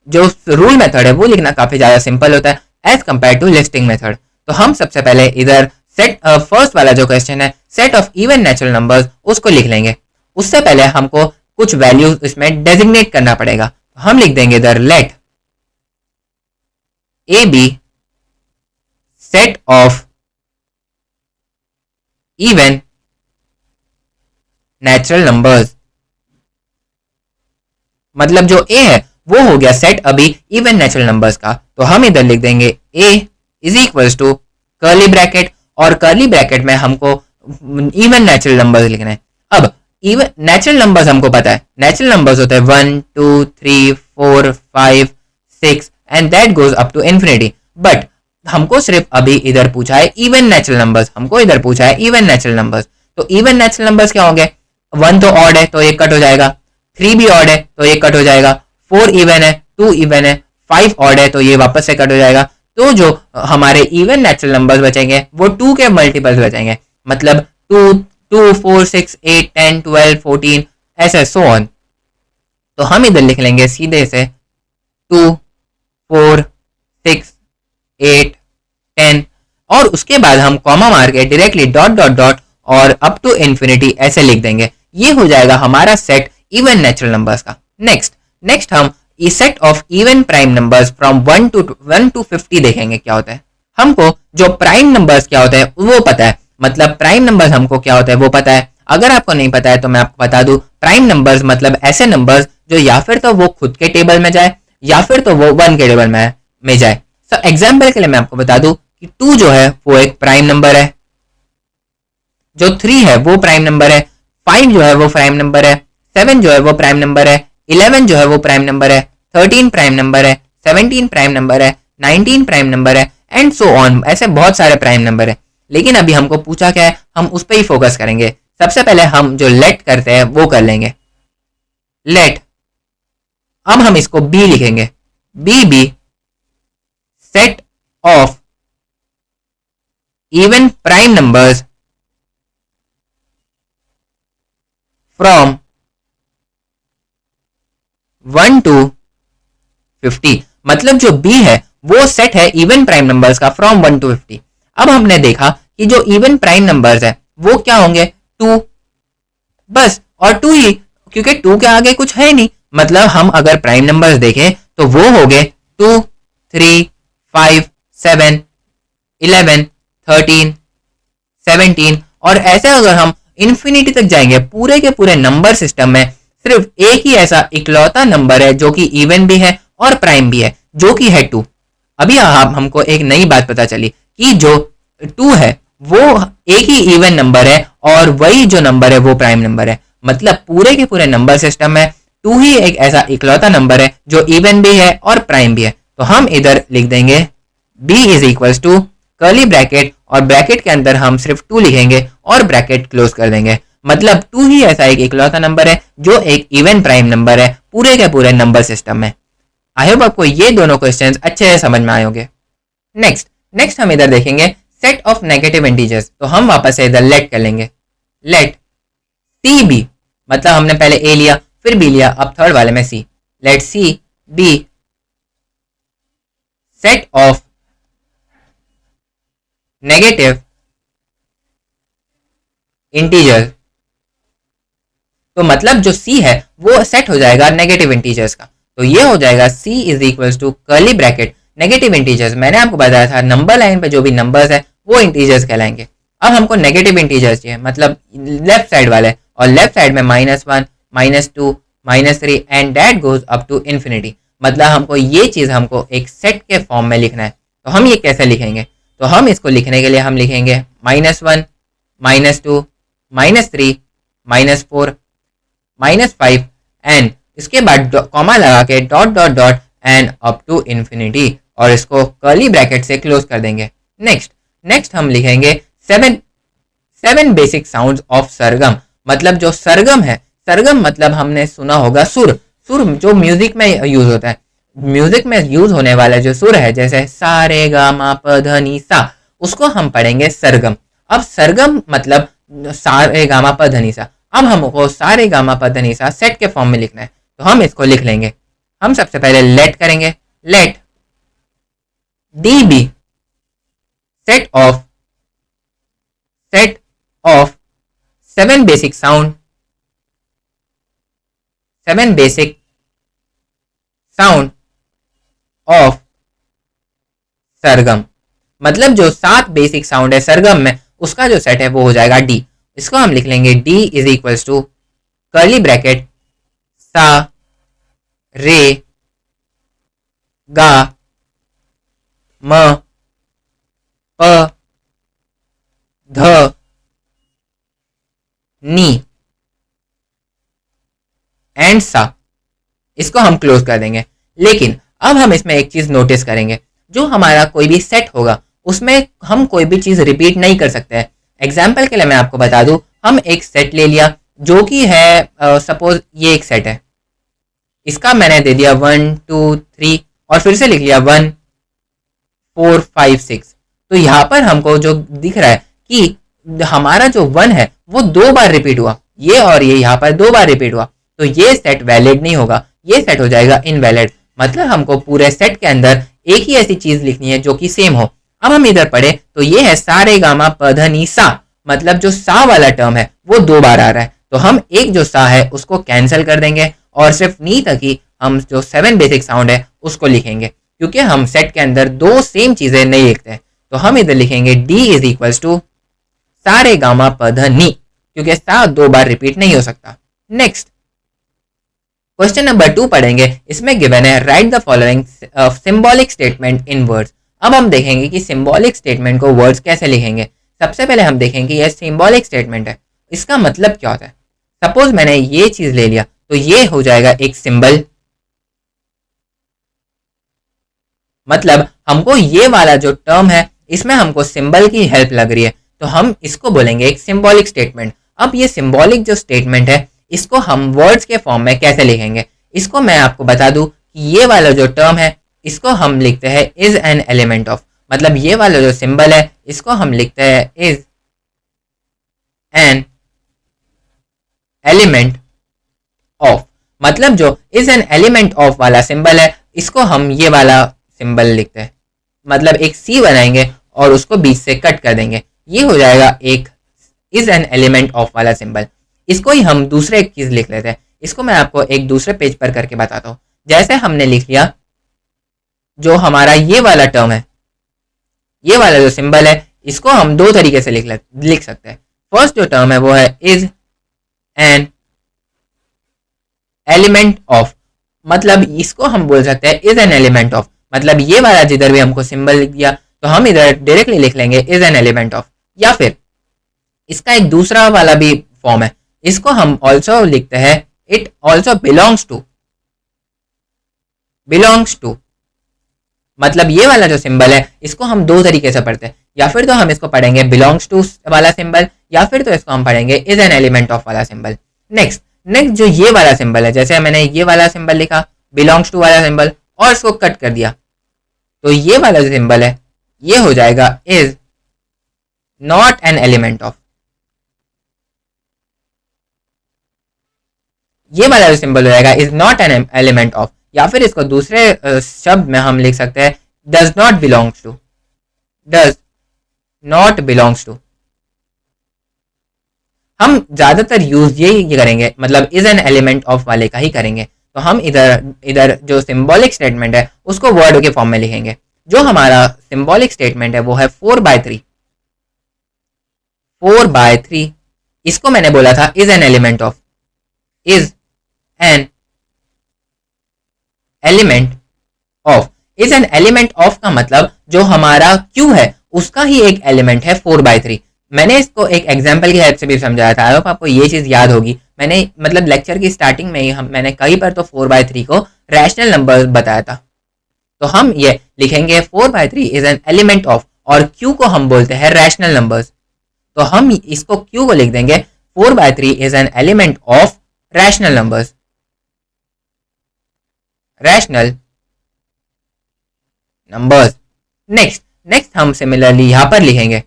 जो रूल मेथड है वो लिखना काफी ज्यादा सिंपल होता है as compare to listing method. तो हम सबसे पहले इधर सेट फर्स्ट वाला जो क्वेश्चन है set of even natural numbers उसको लिख लेंगे। उससे पहले हमको कुछ वैल्यूज इसमें डेजिग्नेट करना पड़ेगा। तो हम लिख देंगे इधर let A be set of even natural numbers. मतलब जो ए है वो हो गया सेट अभी इवन नेचुरल नंबर्स का। तो हम इधर लिख देंगे A is equals to curly bracket, और कर्ली ब्रैकेट में हमको इवन नेचुरल नंबर्स लिखना है। अब इवन नेचुरल नंबर्स हमको पता है, नेचुरल नंबर्स होते हैं 1 2 3 4 5 6 and that goes up to infinity. But हमको सिर्फ अभी इधर पूछा है इवन नेचुरल नंबर्स, हमको इधर पूछा है इवन नेचुरल नंबर्स। तो इवन नेचुरल नंबर्स क्या होंगे? 1 तो ऑड है तो एक कट हो जाएगा, 3 भी ऑड है तो एक कट हो जाएगा, 4 इवन है, 2 इवन है, 5 ऑड है तो ये वापस से कट हो जाएगा। तो जो हमारे इवन नेचुरल नंबर्स बचेंगे वो 2 के मल्टीपल्स बचेंगे, मतलब 2 4 6 8 10 12 14 ऐसे सो ऑन। तो हम इधर लिख लेंगे सीधे से 2 4 6 8 10 और उसके बाद हम कॉमा मार के डायरेक्टली डॉट डॉट डॉट और अप टू इन्फिनिटी ऐसे लिख देंगे। ये हो जाएगा हमारा सेट इवन नेचुरल नंबर्स का। नेक्स्ट हम set of even prime numbers from 1 to 50 देखेंगे क्या होता है। हमको जो प्राइम नंबर्स क्या होते हैं वो पता है, मतलब प्राइम नंबर्स हमको क्या होता है वो पता है। अगर आपको नहीं पता है तो मैं आपको बता दूं, प्राइम नंबर्स मतलब ऐसे नंबर्स जो या फिर तो वो खुद के टेबल में जाए या फिर तो वो 1 के टेबल में जाए। सो एग्जाम्पल के लिए मैं आपको बता दूं कि 2 जो है वो एक प्राइम नंबर है, जो 3 है वो प्राइम नंबर है, 5 जो है वो प्राइम नंबर है, 7 जो है वो प्राइम नंबर है, 11 जो है वो प्राइम नंबर है, 13 प्राइम नंबर है, 17 प्राइम नंबर है, 19 प्राइम नंबर है एंड सो ऑन। ऐसे बहुत सारे प्राइम नंबर है। लेकिन अभी हमको पूछा क्या है, हम उस पर ही फोकस करेंगे। सबसे पहले हम जो लेट करते हैं वो कर लेंगे लेट। अब हम इसको बी लिखेंगे, B set of even prime numbers from 1 to 50। मतलब जो बी है वो सेट है इवन प्राइम नंबर्स का फ्रॉम 1 टू 50। अब हमने देखा कि जो इवन प्राइम नंबर्स है वो क्या होंगे? 2 बस, और 2 ही, क्योंकि 2 के आगे कुछ है नहीं। मतलब हम अगर प्राइम नंबर्स देखें तो वो हो गए 2 3 5 7 11 13 17 और ऐसे अगर हम इन्फिनिटी तक जाएंगे पूरे के पूरे नंबर सिस्टम में सिर्फ एक ही ऐसा इकलौता नंबर है जो कि इवन भी है और प्राइम भी है, जो कि है 2। अभी हमको एक नई बात पता चली कि जो 2 है वो एक ही इवन नंबर है और वही जो नंबर है वो प्राइम नंबर है। मतलब पूरे के पूरे नंबर सिस्टम में 2 ही एक ऐसा इकलौता नंबर है जो इवन भी है और प्राइम भी है। तो हम इधर लिख देंगे b is equals to curly bracket और ब्रैकेट के अंदर हम सिर्फ 2 लिखेंगे और ब्रैकेट क्लोज कर देंगे। मतलब 2 ही ऐसा एक इकलौता नंबर है जो एक इवन प्राइम नंबर है पूरे के पूरे नंबर सिस्टम में। आई होप आपको ये दोनों क्वेश्चंस अच्छे से समझ में आए होंगे। नेक्स्ट हम इधर देखेंगे सेट ऑफ नेगेटिव इंटीजर्स। तो हम वापस से इधर लेट कर लेंगे, लेट सी बी, मतलब हमने पहले ए लिया फिर बी लिया, अब थर्ड वाले में C, let C be set of negative integers. तो मतलब जो c है वो सेट हो जाएगा नेगेटिव इंटीजर्स का। तो ये हो जाएगा c is equals to curly bracket negative integers. मैंने आपको बताया था नंबर लाइन पे जो भी नंबर्स है वो इंटीजर्स कहलाएंगे। अब हमको नेगेटिव इंटीजर्स चाहिए, मतलब लेफ्ट साइड वाले, और लेफ्ट साइड में -1 -2 -3 and that goes up to infinity. मतलब हमको ये चीज़ हमको एक सेट के फॉर्म में लिखना है। तो हम ये कैसे लिखेंगे? तो हम इसको लिखने के लिए हम लिखेंगे -1 -2 -3 -4 -5 एंड इसके बाद कॉमा लगा के dot dot dot and up to infinity, और इसको कर्ली ब्रैकेट से क्लोज कर देंगे। नेक्स्ट हम लिखेंगे 7 बेसिक साउंड्स ऑफ सरगम। मतलब जो सरगम है, सरगम मतलब हमने सुना होगा सुर जो म्यूजिक में यूज होता है। म्यूजिक में यूज होने वाला जो सुर है जैसे सा रे गा मा प ध नी सा, उसको हम पढ़ेंगे सरगम। अब सरगम मतलब सा रे गा मा प ध नी सा। अब हमको सा रे गा मा प ध नी सा सेट के फॉर्म में लिखना है, तो हम इसको लिख लेंगे। हम सबसे पहले लेट करेंगे, let D be set of 7 basic sound, 7 basic sound of sargam. मतलब जो 7 बेसिक साउंड है सरगम में उसका जो सेट है वो हो जाएगा डी। इसको हम लिख लेंगे D is equals to curly bracket सा रे गा म प ध नी एंड सा। इसको हम क्लोज कर देंगे। लेकिन अब हम इसमें एक चीज नोटिस करेंगे, जो हमारा कोई भी सेट होगा उसमें हम कोई भी चीज रिपीट नहीं कर सकते हैं। एग्जाम्पल के लिए मैं आपको बता दूं, हम एक सेट ले लिया जो कि है सपोज ये एक सेट है, इसका मैंने दे दिया 1 2 3 और फिर से लिख लिया 1 4 5 6। तो यहाँ पर हमको जो दिख रहा है कि हमारा जो 1 है वो 2 बार रिपीट हुआ, ये और ये यहाँ पर 2 बार रिपीट हुआ, तो ये सेट वैलिड नहीं होगा, ये सेट हो जाएगा इनवैलिड। मतलब हमको पूरे सेट के अंदर एक ही ऐसी चीज लिखनी है जो कि सेम हो। अब हम इधर पढ़े तो ये है सा रे गा मा प ध नी सा, मतलब जो सा वाला टर्म है वो 2 बार आ रहा है, तो हम एक जो सा है उसको कैंसिल कर देंगे और सिर्फ नी तक ही हम जो 7 बेसिक साउंड है उसको लिखेंगे, क्योंकि हम सेट के अंदर 2 सेम चीजें नहीं लिखते। तो हम इधर लिखेंगे डी इज इक्वल्स टू सा रे गा मा प ध नी, क्योंकि सा 2 बार रिपीट नहीं हो सकता। नेक्स्ट क्वेश्चन नंबर 2 पढ़ेंगे। इसमें गिवन है right the following symbolic statement in words. अब हम देखेंगे कि सिंबॉलिक स्टेटमेंट को वर्ड्स कैसे लिखेंगे। सबसे पहले हम देखेंगे यह सिंबॉलिक स्टेटमेंट है, इसका मतलब क्या होता है। सपोज मैंने ये चीज ले लिया तो ये हो जाएगा एक सिंबल, मतलब हमको ये वाला जो टर्म है इसमें हमको सिंबल की हेल्प लग रही है, तो हम इसको बोलेंगे एक सिंबॉलिक स्टेटमेंट। अब ये सिंबॉलिक जो स्टेटमेंट है इसको हम वर्ड्स के फॉर्म में कैसे लिखेंगे, इसको मैं आपको बता दूं कि ये वाला जो टर्म है इसको हम लिखते हैं इज एन एलिमेंट ऑफ। मतलब ये वाला जो सिंबल है इसको हम लिखते हैं इज एन एलिमेंट ऑफ। मतलब जो इज एन एलिमेंट ऑफ वाला सिंबल है इसको हम ये वाला सिंबल लिखते हैं, मतलब एक सी बनाएंगे और उसको बीच से कट कर देंगे, ये हो जाएगा एक इज एन एलिमेंट ऑफ वाला सिंबल। इसको ही हम दूसरे एक चीज लिख लेते हैं, इसको मैं आपको एक दूसरे पेज पर करके बताता हूँ। जैसे हमने लिख लिया जो हमारा ये वाला टर्म है, ये वाला जो सिंबल है इसको हम 2 तरीके से लिख सकते हैं। फर्स्ट जो टर्म है वो है इज एन एलिमेंट ऑफ, मतलब इसको हम बोल सकते हैं इज एन एलिमेंट ऑफ। मतलब ये वाला जिधर भी हमको सिंबल लिख दिया तो हम इधर डायरेक्टली लिख लेंगे इज एन एलिमेंट ऑफ। या फिर इसका एक दूसरा वाला भी फॉर्म है, इसको हम ऑल्सो लिखते हैं इट ऑल्सो बिलोंग्स टू। मतलब ये वाला जो सिंबल है इसको हम दो तरीके से पढ़ते हैं, या फिर तो हम इसको पढ़ेंगे बिलोंग्स टू वाला सिंबल, या फिर तो इसको हम पढ़ेंगे इज एन एलिमेंट ऑफ वाला सिंबल। नेक्स्ट जो ये वाला सिंबल है, जैसे मैंने ये वाला सिंबल लिखा बिलोंग्स टू वाला सिंबल और इसको कट कर दिया, तो ये वाला जो सिंबल है ये हो जाएगा is not an element of. ये वाला जो सिंबल हो जाएगा is not an element of, या फिर इसको दूसरे शब्द में हम लिख सकते हैं डज नॉट बिलोंग्स टू। हम ज्यादातर यूज ये करेंगे, मतलब इज एन एलिमेंट ऑफ वाले का ही करेंगे। तो हम इधर जो सिंबॉलिक स्टेटमेंट है उसको वर्ड के फॉर्म में लिखेंगे। जो हमारा सिंबॉलिक स्टेटमेंट है वो है 4/3। 4/3 इसको मैंने बोला था is an element of, is an element of. Is an element of का मतलब जो हमारा क्यू है उसका ही एक एलिमेंट है 4/3। मैंने इसको एक एग्जाम्पल की हेल्प से भी समझाया था, आई होप आपको ये चीज याद होगी। मैंने मतलब लेक्चर की स्टार्टिंग में ही मैंने कहीं पर तो 4/3 को रैशनल नंबर बताया था। तो हम ये लिखेंगे 4/3 इज एन एलिमेंट ऑफ, और क्यू को हम बोलते हैं रैशनल नंबर्स। तो हम इसको क्यू को लिख देंगे 4/3 is an element of rational numbers, rational numbers. Next हम सिमिलरली यहां पर लिखेंगे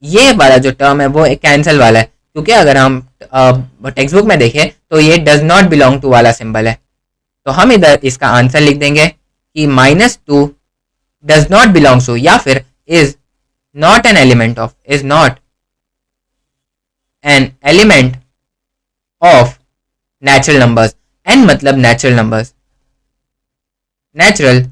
ये वाला जो टर्म है वो एक कैंसिल वाला है, क्योंकि अगर हम टेक्स्ट बुक में देखें तो ये डज नॉट बिलोंग टू वाला सिंबल है। तो हम इधर इसका आंसर लिख देंगे कि -2 डज नॉट बिलोंग टू, या फिर is not an element of, is not an element of natural numbers. N मतलब नेचुरल नंबर्स, नेचुरल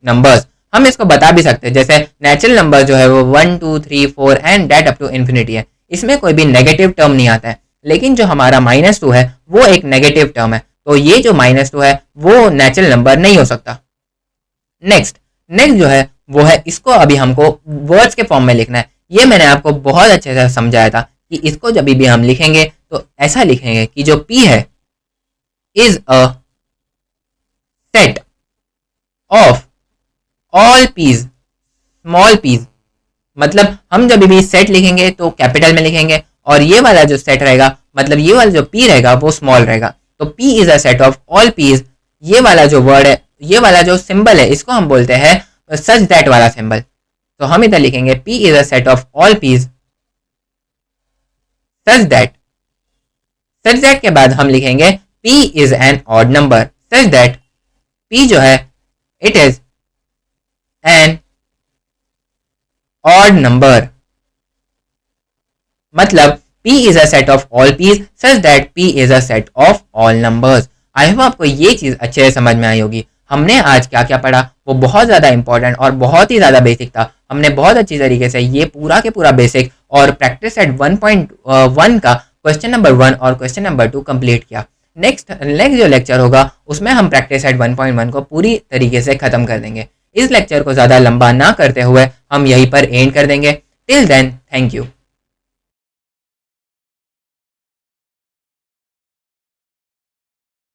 नंबर्स। हम इसको बता भी सकते हैं, जैसे नेचुरल नंबर जो है वो 1 2 3 4 and that up to infinity है, इसमें कोई भी नेगेटिव टर्म नहीं आता है। लेकिन जो हमारा -2 है वो एक नेगेटिव टर्म है, तो ये जो -2 है वो नेचुरल नंबर नहीं हो सकता। नेक्स्ट जो है वो है, इसको अभी हमको वर्ड्स के फॉर्म में लिखना है। ये मैंने आपको बहुत अच्छे से समझाया था कि इसको जब भी हम लिखेंगे तो ऐसा लिखेंगे कि जो P है is a set of all p's small p's. मतलब हम जब भी सेट लिखेंगे तो कैपिटल में लिखेंगे, और ये वाला जो सेट रहेगा मतलब ये वाला जो P रहेगा वो स्मॉल रहेगा। तो P is a set of all p's. ये वाला जो वर्ड है, ये वाला जो सिंबल है, इसको हम बोलते हैं सच दैट वाला सिंबल। तो हम इधर लिखेंगे P is a set of all p's such that के बाद हम लिखेंगे P is an odd number, such that P जो है it is an odd number. मतलब P is a set of all p's such that P is a set of all numbers. I hope आपको ये चीज अच्छे से समझ में आई होगी। हमने आज क्या क्या पढ़ा वो बहुत ज़्यादा इंपॉर्टेंट और बहुत ही ज़्यादा बेसिक था। हमने बहुत अच्छी तरीके से ये पूरा के पूरा बेसिक और प्रैक्टिस सेट 1.1 का क्वेश्चन नंबर 1 और क्वेश्चन नंबर 2 कंप्लीट किया। नेक्स्ट जो लेक्चर होगा उसमें हम प्रैक्टिस सेट 1.1 को पूरी तरीके से ख़त्म कर देंगे। इस लेक्चर को ज़्यादा लंबा ना करते हुए हम यहीं पर एंड कर देंगे। Till then, thank you.